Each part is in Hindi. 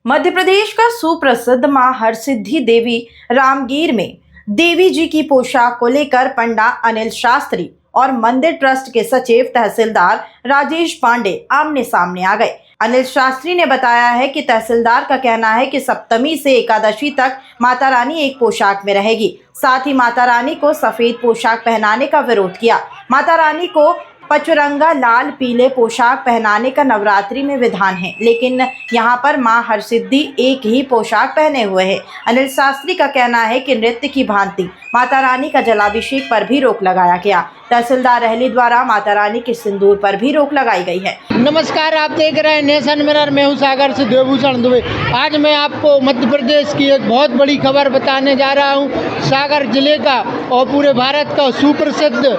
मध्य प्रदेश का सुप्रसिद्ध मां हरसिद्धि देवी रामगीर में देवी जी की पोशाक को लेकर पंडा अनिल शास्त्री और मंदिर ट्रस्ट के सचिव तहसीलदार राजेश पांडे आमने सामने आ गए। अनिल शास्त्री ने बताया है कि तहसीलदार का कहना है कि सप्तमी से एकादशी तक माता रानी एक पोशाक में रहेगी। साथ ही माता रानी को सफेद पोशाक पहनाने का विरोध किया। माता रानी को पचरंगा लाल पीले पोशाक पहनाने का नवरात्रि में विधान है, लेकिन यहाँ पर मां हरसिद्धि एक ही पोशाक पहने हुए है। अनिल शास्त्री का कहना है कि नृत्य की भांति माता रानी का जलाभिषेक पर भी रोक लगाया गया। तहसीलदार रहली द्वारा माता रानी के सिंदूर पर भी रोक लगाई गई है। नमस्कार, आप देख रहे हैं नेशन मिरर। मैं हूं सागर से देवभूषण दुबे। आज मैं आपको मध्य प्रदेश की एक बहुत बड़ी खबर बताने जा रहा हूं। सागर जिले का और पूरे भारत का सुप्रसिद्ध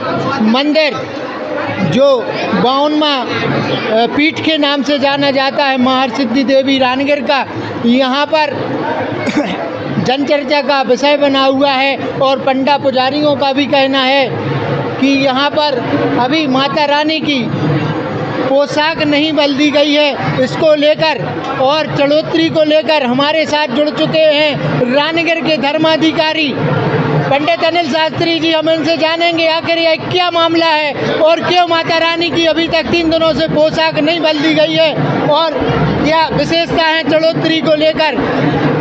मंदिर जो 52वां पीठ के नाम से जाना जाता है, मां हरसिद्धि देवी रामगीर का, यहाँ पर जनचर्चा का विषय बना हुआ है। और पंडा पुजारियों का भी कहना है कि यहाँ पर अभी माता रानी की पोशाक नहीं बदली गई है। इसको लेकर और चढ़ोतरी को लेकर हमारे साथ जुड़ चुके हैं रामगीर के धर्माधिकारी पंडित अनिल शास्त्री जी। हम इनसे जानेंगे आखिर यह क्या मामला है और क्यों माता रानी की अभी तक 3 दिनों से पोशाक नहीं बदली गई है और क्या विशेषता है चढ़ोतरी को लेकर।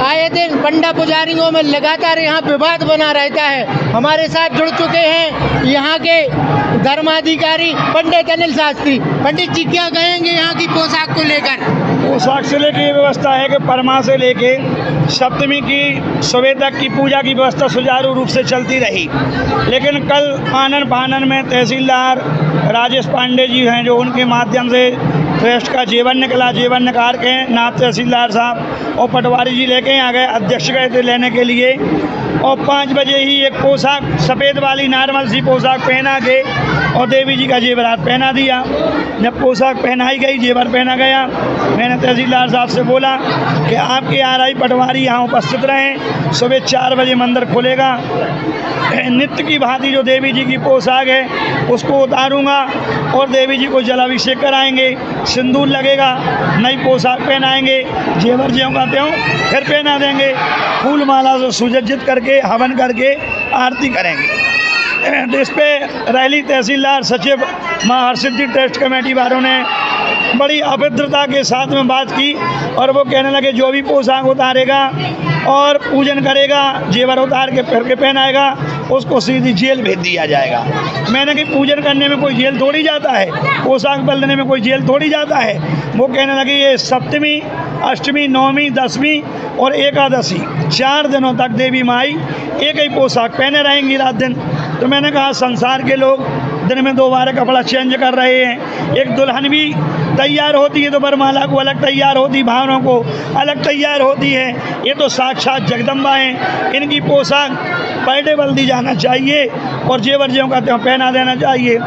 आए दिन पंडा पुजारियों में लगातार यहाँ विवाद बना रहता है। हमारे साथ जुड़ चुके हैं यहाँ के धर्माधिकारी पंडित अनिल शास्त्री। पंडित जी, क्या कहेंगे यहाँ की पोशाक को लेकर? पोशाक से लेकर ये व्यवस्था है कि परमा से लेके सप्तमी की सुबह तक की पूजा की व्यवस्था सुचारू रूप से चलती रही, लेकिन कल आनन फानन में तहसीलदार राजेश पांडे जी हैं, जो उनके माध्यम से ट्रस्ट का जेवर निकला। जेवर निकाल के नायब तहसीलदार साहब और पटवारी जी लेके आ गए। अध्यक्ष गए थे लेने के लिए और 5 बजे ही एक पोशाक सफ़ेद वाली नॉर्मल सी पोशाक पहना के और देवी जी का जेवरात पहना दिया। जब पोशाक पहनाई गई, जेवर पहना गया, मैंने तहसीलदार साहब से बोला कि आपके आरआई पटवारी यहाँ उपस्थित रहें। सुबह 4 बजे मंदिर खुलेगा। नित्य की भांति जो देवी जी की पोशाक है उसको उतारूँगा और देवी जी को जलाभिषेक कराएंगे, सिंदूर लगेगा, नई पोशाक पहनाएंगे, जेवर ज्यों का त्यों फिर पहना देंगे, फूल माला से सुसज्जित करके हवन करके आरती करेंगे। तो इस पे रहली तहसीलदार सचिव मां हरसिद्धि ट्रस्ट कमेटी वालों ने बड़ी अभद्रता के साथ में बात की और वो कहने लगे जो भी पोशाक उतारेगा और पूजन करेगा, जेवर उतार के फिर के पहनाएगा, उसको सीधी जेल भेज दिया जाएगा। मैंने कि पूजन करने में कोई जेल थोड़ी जाता है, पोशाक बदलने में कोई जेल थोड़ी जाता है। वो कहने लगे ये सप्तमी, अष्टमी, नवमी, दसवीं और एकादशी 4 दिनों तक देवी माई एक ही पोशाक पहने रहेंगी रात दिन। तो मैंने कहा संसार के लोग दिन में 2 बार कपड़ा चेंज कर रहे हैं। एक दुल्हन भी तैयार होती है तो वरमाला को अलग तैयार होती, भावनों को अलग तैयार होती है। ये तो साक्षात जगदम्बा हैं। इनकी पोशाक पर डे बदली जाना चाहिए और जेवर ज्यों का त्यों पहना देना चाहिए।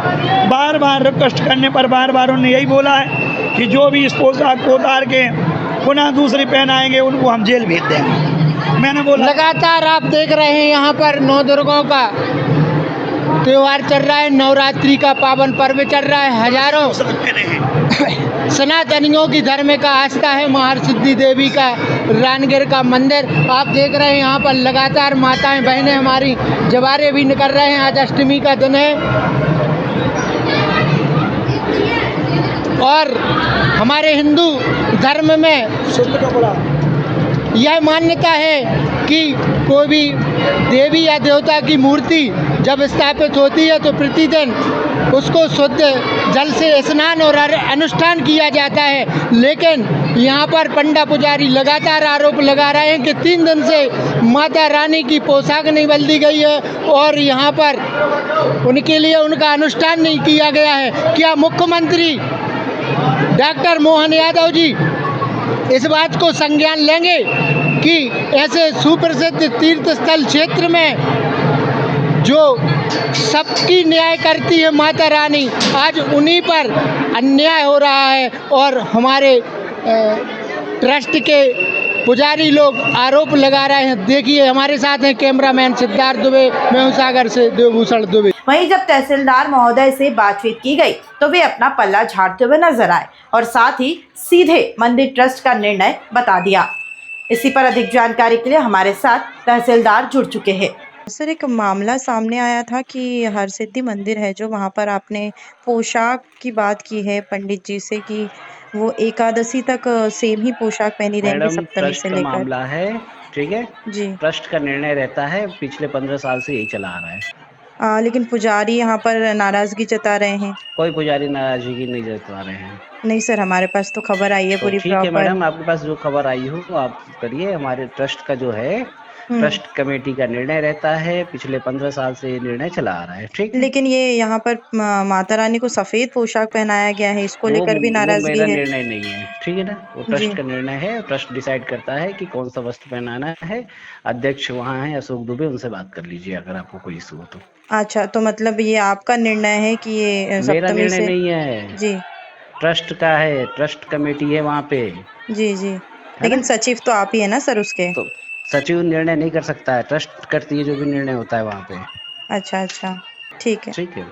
बार बार रिक्वेस्ट करने पर बार बार उन्होंने यही बोला है कि जो भी इस पोशाक को उतार के पुनः दूसरी पहनाएंगे उनको हम जेल भेज देंगे। मैंने बोला लगातार आप देख रहे हैं यहाँ पर 9 दुर्गाओं का त्योहार चल रहा है, नवरात्रि का पावन पर्व चल रहा है। हजारों सनातनियों की धर्म का आस्था है मां हरसिद्धि देवी का रामगीर का मंदिर। आप देख रहे हैं यहाँ पर लगातार माताएं बहनें हमारी जवारे भी निकल रहे हैं। आज अष्टमी का दिन है और हमारे हिंदू धर्म में यह मान्यता है कि कोई भी देवी या देवता की मूर्ति जब स्थापित होती है तो प्रतिदिन उसको शुद्ध जल से स्नान और अनुष्ठान किया जाता है। लेकिन यहाँ पर पंडा पुजारी लगातार आरोप लगा रहे हैं कि 3 दिन से माता रानी की पोशाक नहीं बदली गई है और यहाँ पर उनके लिए उनका अनुष्ठान नहीं किया गया है। क्या मुख्यमंत्री डॉक्टर मोहन यादव जी इस बात को संज्ञान लेंगे कि ऐसे सुप्रसिद्ध तीर्थ स्थल क्षेत्र में जो सबकी न्याय करती है माता रानी, आज उन्हीं पर अन्याय हो रहा है और हमारे ट्रस्ट के पुजारी लोग आरोप लगा रहे हैं। देखिए हमारे साथ हैं कैमरामैन सिद्धार्थ दुबे, मैं हूं सागर से देवभूषण दुबे। वहीं जब तहसीलदार महोदय से बातचीत की गई तो वे अपना पल्ला झाड़ते हुए नजर आए और साथ ही सीधे मंदिर ट्रस्ट का निर्णय बता दिया। इसी पर अधिक जानकारी के लिए हमारे साथ तहसीलदार जुड़ चुके हैं। सर, एक मामला सामने आया था कि हरसिद्धि मंदिर है जो वहाँ पर आपने पोशाक की बात की है पंडित जी से कि वो एकादशी तक सेम ही पोशाक पहनी रहेंगे मैडम, सप्तमी ट्रस्ट से का लेकर। मामला है, ठीक है। जी। ट्रस्ट का निर्णय रहता है, पिछले 15 साल से यही चला आ रहा है। लेकिन पुजारी यहाँ पर नाराजगी जता रहे हैं। कोई पुजारी नाराजगी नहीं जता रहे हैं। नहीं सर, हमारे पास तो खबर आई है तो पूरी ठीक है प्रॉपर। मैडम, आपके पास जो खबर आई हो वो आप करिए। हमारे ट्रस्ट का जो है, ट्रस्ट कमेटी का निर्णय रहता है, पिछले 15 साल से ये निर्णय चला आ रहा है, ठीक है। लेकिन ये यहाँ पर माता रानी को सफेद पोशाक पहनाया गया है, इसको लेकर भी वो नाराजगी मेरा है। निर्णय नहीं है, ठीक है ना। वो जी। ट्रस्ट का निर्णय है, ट्रस्ट डिसाइड करता है कि कौन सा वस्त्र पहनाना है। अध्यक्ष वहाँ है अशोक दुबे, उनसे बात कर लीजिए अगर आपको कोई इशू हो तो। अच्छा, तो मतलब ये आपका निर्णय है कि ये मेरा सप्तमी निर्णय से। नहीं है, जी ट्रस्ट का है, ट्रस्ट कमेटी है वहाँ पे। जी जी। लेकिन सचिव तो आप ही है ना सर उसके। तो सचिव निर्णय नहीं कर सकता है, ट्रस्ट करती है जो भी निर्णय होता है वहाँ पे, अच्छा अच्छा, ठीक है। ठीक है।